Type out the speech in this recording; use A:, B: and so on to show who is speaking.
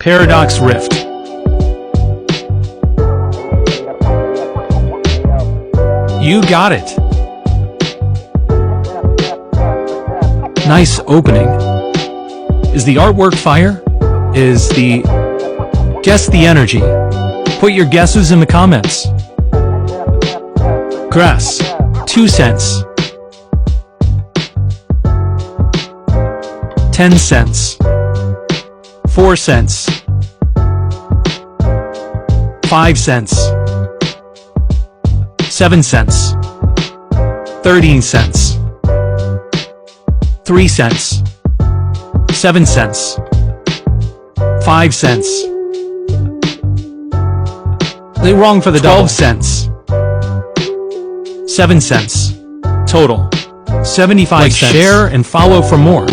A: Paradox Rift. You got it. Nice opening. Is the artwork fire? Guess the energy. Put your guesses in the comments. Grass. 2 cents. 10 cents. 4 cents. 5 cents. 7 cents. 13 cents. 3 cents. 7 cents. 5 cents. They wrong for the 12 cents. 7 cents. Total. 75 cents. Share and follow for more.